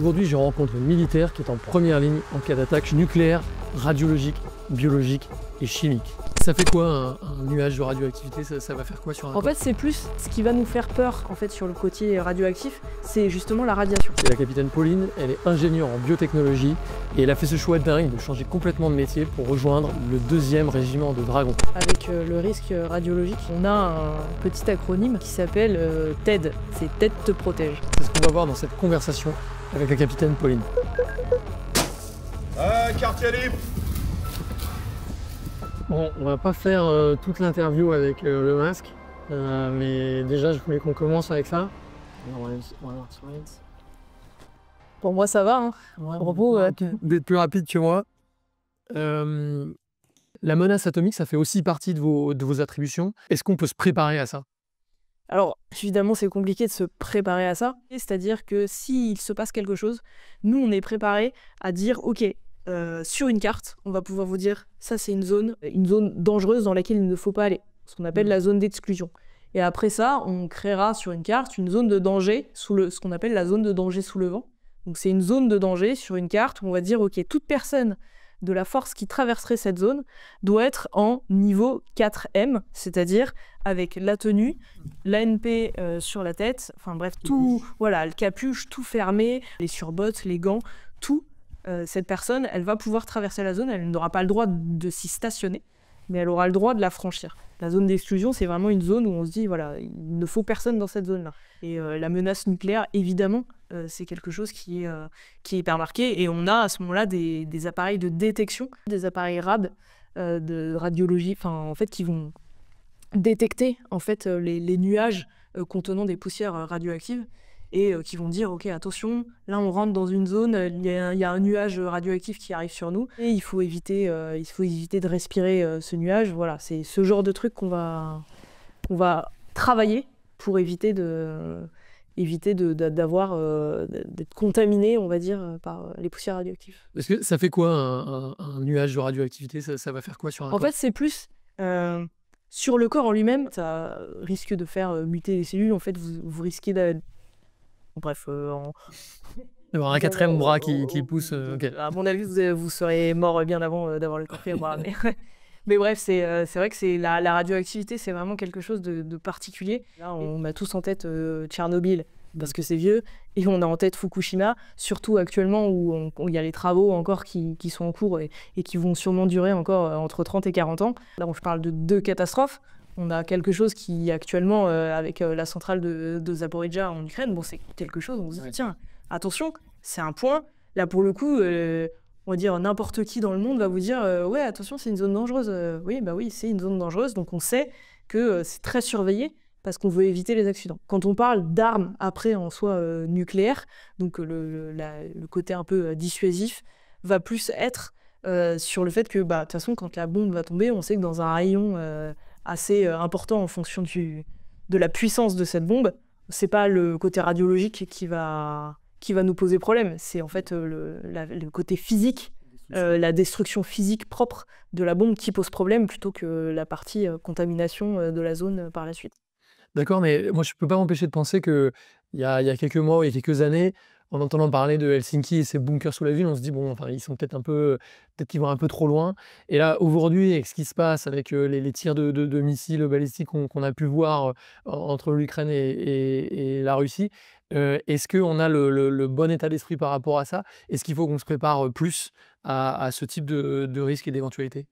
Aujourd'hui, je rencontre une militaire qui est en première ligne en cas d'attaque nucléaire, radiologique, biologique et chimique. Ça fait quoi un nuage de radioactivité? Ça va faire quoi sur un corps? En fait, c'est plus ce qui va nous faire peur en fait, sur le côté radioactif, c'est justement la radiation. C'est la capitaine Pauline, elle est ingénieure en biotechnologie et elle a fait ce choix dingue de changer complètement de métier pour rejoindre le 2e régiment de dragons. Avec le risque radiologique, on a un petit acronyme qui s'appelle TED, c'est TED te protège. C'est ce qu'on va voir dans cette conversation avec la capitaine Pauline. Quartier libre. Bon, on va pas faire toute l'interview avec le masque, mais déjà je voulais qu'on commence avec ça. Pour moi ça va, hein. Repos, d'être plus rapide que moi. La menace atomique, ça fait aussi partie de vos attributions. Est-ce qu'on peut se préparer à ça? Alors, évidemment, c'est compliqué de se préparer à ça. C'est-à-dire que s'il se passe quelque chose, nous, on est préparé à dire, OK, sur une carte, on va pouvoir vous dire, ça, c'est une zone dangereuse dans laquelle il ne faut pas aller. Ce qu'on appelle la zone d'exclusion. Et après ça, on créera sur une carte une zone de danger, ce qu'on appelle la zone de danger sous le vent. Donc, c'est une zone de danger sur une carte où on va dire, OK, toute personne de la force qui traverserait cette zone doit être en niveau 4M, c'est-à-dire avec la tenue, l'ANP sur la tête, enfin bref, tout, voilà, le capuche, tout fermé, les surbottes, les gants, tout. Cette personne, elle va pouvoir traverser la zone, elle n'aura pas le droit de s'y stationner, mais elle aura le droit de la franchir. La zone d'exclusion, c'est vraiment une zone où on se dit, voilà, il ne faut personne dans cette zone-là. Et la menace nucléaire, évidemment, c'est quelque chose qui est hyper marqué. Et on a à ce moment-là des appareils de détection, des appareils RAB de radiologie, en fait, qui vont détecter en fait, les nuages contenant des poussières radioactives et qui vont dire, OK, attention, là on rentre dans une zone, il y a un nuage radioactif qui arrive sur nous et il faut éviter de respirer ce nuage. Voilà, c'est ce genre de truc qu'on va travailler pour éviter d'être contaminé, on va dire, par les poussières radioactives. Est-ce que ça fait quoi un nuage de radioactivité? Ça va faire quoi sur un corps? En fait, c'est plus sur le corps en lui-même, ça risque de faire muter les cellules. En fait, vous risquez d'avoir... Bref, d'avoir un 4e bras qui pousse. Okay. À mon avis, vous serez mort bien avant d'avoir le 4e bras. Mais bref, c'est vrai que la radioactivité, c'est vraiment quelque chose de particulier. Là, on a tous en tête Tchernobyl, parce que c'est vieux, et on a en tête Fukushima, surtout actuellement où il y a les travaux encore qui sont en cours et qui vont sûrement durer encore entre 30 et 40 ans. Là, je parle de 2 catastrophes. On a quelque chose qui, actuellement, avec la centrale de Zaporizhzhia en Ukraine, bon, c'est quelque chose, on se dit, tiens, attention, c'est un point. Là, pour le coup, on va dire n'importe qui dans le monde va vous dire, ouais, attention, c'est une zone dangereuse. Oui, c'est une zone dangereuse, donc on sait que c'est très surveillé parce qu'on veut éviter les accidents. Quand on parle d'armes, après, en soi, nucléaires, donc le côté un peu dissuasif va plus être sur le fait que, de toute façon, quand la bombe va tomber, on sait que dans un rayon assez important en fonction de la puissance de cette bombe, c'est pas le côté radiologique qui va nous poser problème, c'est en fait le côté physique, la destruction physique propre de la bombe qui pose problème plutôt que la partie contamination de la zone par la suite. D'accord, mais moi je peux pas m'empêcher de penser qu'il y a quelques mois ou il y a quelques années, en entendant parler de Helsinki et ses bunkers sous la ville, on se dit, bon, enfin, ils sont peut-être qu'ils vont un peu trop loin. Et là, aujourd'hui, avec ce qui se passe, avec les tirs de missiles balistiques qu'on a pu voir entre l'Ukraine et la Russie, est-ce qu'on a le bon état d'esprit par rapport à ça? Est-ce qu'il faut qu'on se prépare plus à ce type de risque et d'éventualité?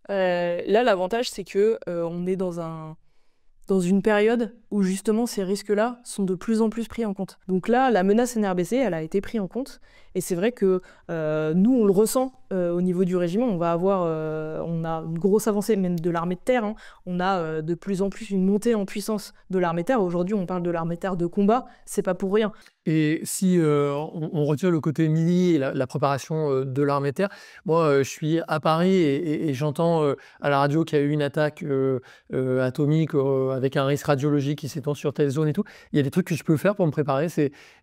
Là, l'avantage, c'est que on est dans une période où justement ces risques-là sont de plus en plus pris en compte. Donc là, la menace NRBC, elle a été prise en compte. Et c'est vrai que nous, on le ressent au niveau du régiment. On a une grosse avancée même de l'armée de terre. Hein. On a de plus en plus une montée en puissance de l'armée de terre. Aujourd'hui, on parle de l'armée de terre de combat. C'est pas pour rien. Et si on retire le côté mini et la préparation de l'armée de terre, moi je suis à Paris et j'entends à la radio qu'il y a eu une attaque atomique avec un risque radiologique qui s'étend sur telle zone et tout. Il y a des trucs que je peux faire pour me préparer.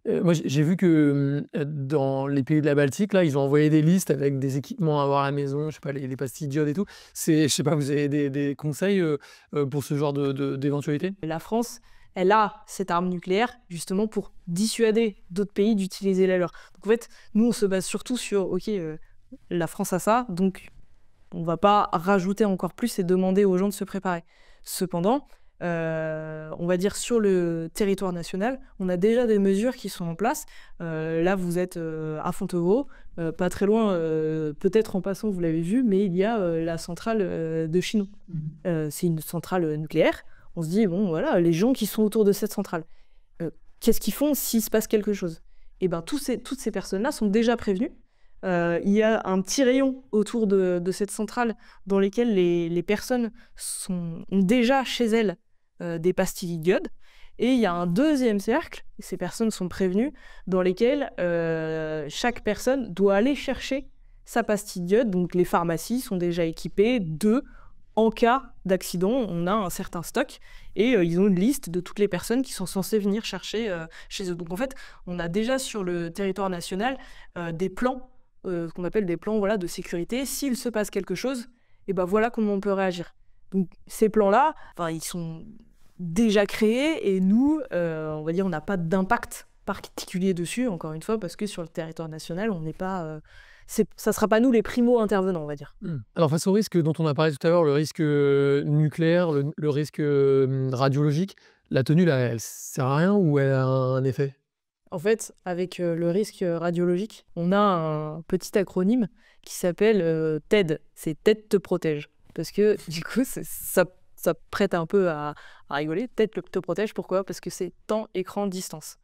Moi j'ai vu que dans les pays de la Baltique, là, ils ont envoyé des listes avec des équipements à avoir à la maison, je sais pas, les pastilles d'iode et tout. Je sais pas, vous avez des conseils pour ce genre d'éventualité? La France, elle a cette arme nucléaire justement pour dissuader d'autres pays d'utiliser la leur. Donc en fait, nous, on se base surtout sur, ok, la France a ça, donc on ne va pas rajouter encore plus et demander aux gens de se préparer. Cependant, on va dire sur le territoire national, on a déjà des mesures qui sont en place. Là, vous êtes à Fontevraud, pas très loin, peut-être en passant, vous l'avez vu, mais il y a la centrale de Chinon. C'est une centrale nucléaire. On se dit, bon, voilà, les gens qui sont autour de cette centrale, qu'est-ce qu'ils font s'il se passe quelque chose? Eh bien, toutes ces personnes-là sont déjà prévenues. Il y a un petit rayon autour de cette centrale dans lesquelles les personnes ont déjà chez elles des pastilles d'iode. Et il y a un deuxième cercle, ces personnes sont prévenues, dans lesquelles chaque personne doit aller chercher sa pastille d'iode. Donc les pharmacies sont déjà équipées en cas d'accident, on a un certain stock et ils ont une liste de toutes les personnes qui sont censées venir chercher chez eux. Donc en fait, on a déjà sur le territoire national des plans, ce qu'on appelle des plans de sécurité. S'il se passe quelque chose, et ben voilà comment on peut réagir. Donc ces plans-là, ils sont déjà créés et nous, on va dire, on n'a pas d'impact particulier dessus, encore une fois, parce que sur le territoire national, on n'est pas... ça ne sera pas nous les primo-intervenants, on va dire. Alors face au risque dont on a parlé tout à l'heure, le risque nucléaire, le risque radiologique, la tenue, là, elle sert à rien ou elle a un effet? En fait, avec le risque radiologique, on a un petit acronyme qui s'appelle TED. C'est TED te protège. Parce que du coup, ça prête un peu à rigoler. TED te protège, pourquoi? Parce que c'est temps, écran, distance.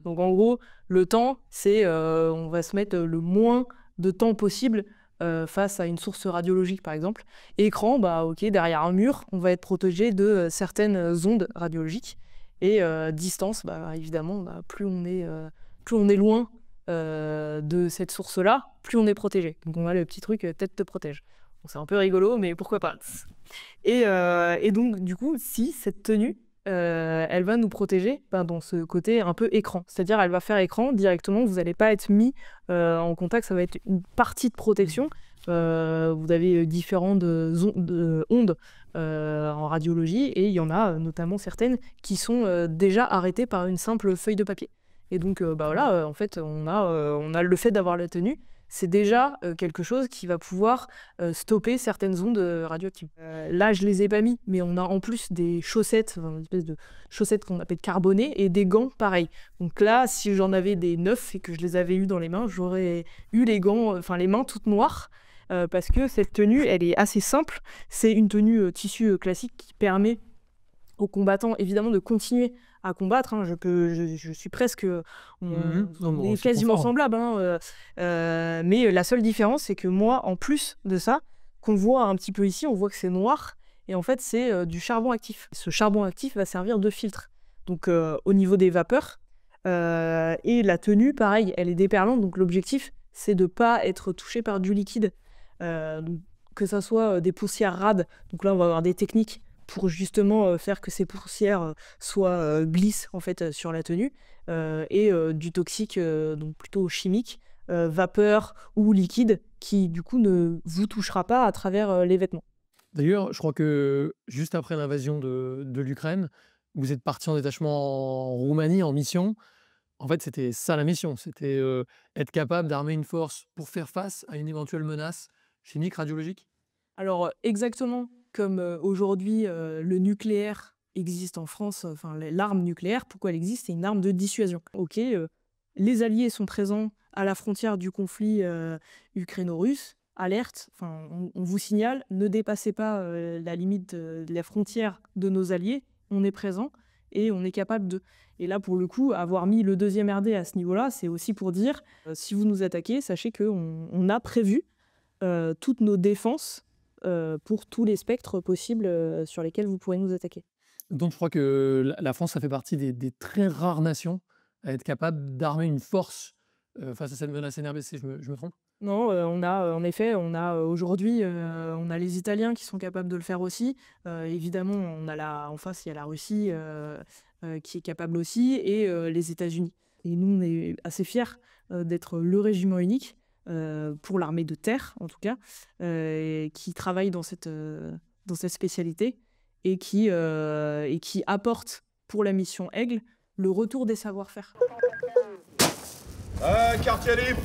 Donc en gros, le temps, c'est on va se mettre le moins de temps possible face à une source radiologique, par exemple. Écran, ok, derrière un mur, on va être protégé de certaines ondes radiologiques. Et distance, évidemment, plus on est loin de cette source-là, plus on est protégé. Donc on a le petit truc tête te protège. Bon, c'est un peu rigolo, mais pourquoi pas. Et donc, du coup, si cette tenue, elle va nous protéger dans ce côté un peu écran. C'est-à-dire, elle va faire écran directement, vous n'allez pas être mis en contact, ça va être une partie de protection. Vous avez différentes ondes en radiologie et il y en a notamment certaines qui sont déjà arrêtées par une simple feuille de papier. Et donc, en fait, on a le fait d'avoir la tenue. C'est déjà quelque chose qui va pouvoir stopper certaines ondes radioactives. Là, je les ai pas mis, mais on a en plus des chaussettes, une espèce de chaussettes qu'on appelle carbonées, et des gants pareils. Donc là, si j'en avais des neufs et que je les avais eus dans les mains, j'aurais eu les gants, les mains toutes noires, parce que cette tenue, elle est assez simple. C'est une tenue tissu classique qui permet aux combattants, évidemment, de continuer à combattre. Je suis presque... on est quasiment semblable. Mais la seule différence, c'est que moi, en plus de ça, qu'on voit un petit peu ici, on voit que c'est noir. Et en fait, c'est du charbon actif. Ce charbon actif va servir de filtre. Donc, au niveau des vapeurs. Et la tenue, pareil, elle est déperlante. Donc, l'objectif, c'est de ne pas être touché par du liquide. Donc, que ça soit des poussières rades. Donc là, on va avoir des techniques pour justement faire que ces poussières glissent en fait sur la tenue, et du toxique, donc plutôt chimique, vapeur ou liquide, qui du coup ne vous touchera pas à travers les vêtements. D'ailleurs, je crois que juste après l'invasion de l'Ukraine, vous êtes parti en détachement en Roumanie en mission. En fait, c'était ça la mission, c'était être capable d'armer une force pour faire face à une éventuelle menace chimique, radiologique? Alors exactement comme aujourd'hui le nucléaire existe en France, l'arme nucléaire, pourquoi elle existe? C'est une arme de dissuasion. Ok, les alliés sont présents à la frontière du conflit ukraino-russe. Alerte, on vous signale, ne dépassez pas la limite de la frontière de nos alliés. On est présent et on est capable de... Et là, pour le coup, avoir mis le 2e RD à ce niveau-là, c'est aussi pour dire, si vous nous attaquez, sachez qu'on a prévu toutes nos défenses pour tous les spectres possibles sur lesquels vous pourrez nous attaquer. Donc je crois que la France, ça fait partie des très rares nations à être capable d'armer une force face à cette menace NRBC, je me trompe? Non, on a en effet, aujourd'hui, on a les Italiens qui sont capables de le faire aussi. Évidemment, en face, il y a la Russie qui est capable aussi, et les États-Unis. Et nous, on est assez fiers d'être le régiment unique, pour l'armée de terre, en tout cas, qui travaille dans cette spécialité et qui apporte pour la mission Aigle, le retour des savoir-faire. Quartier libre.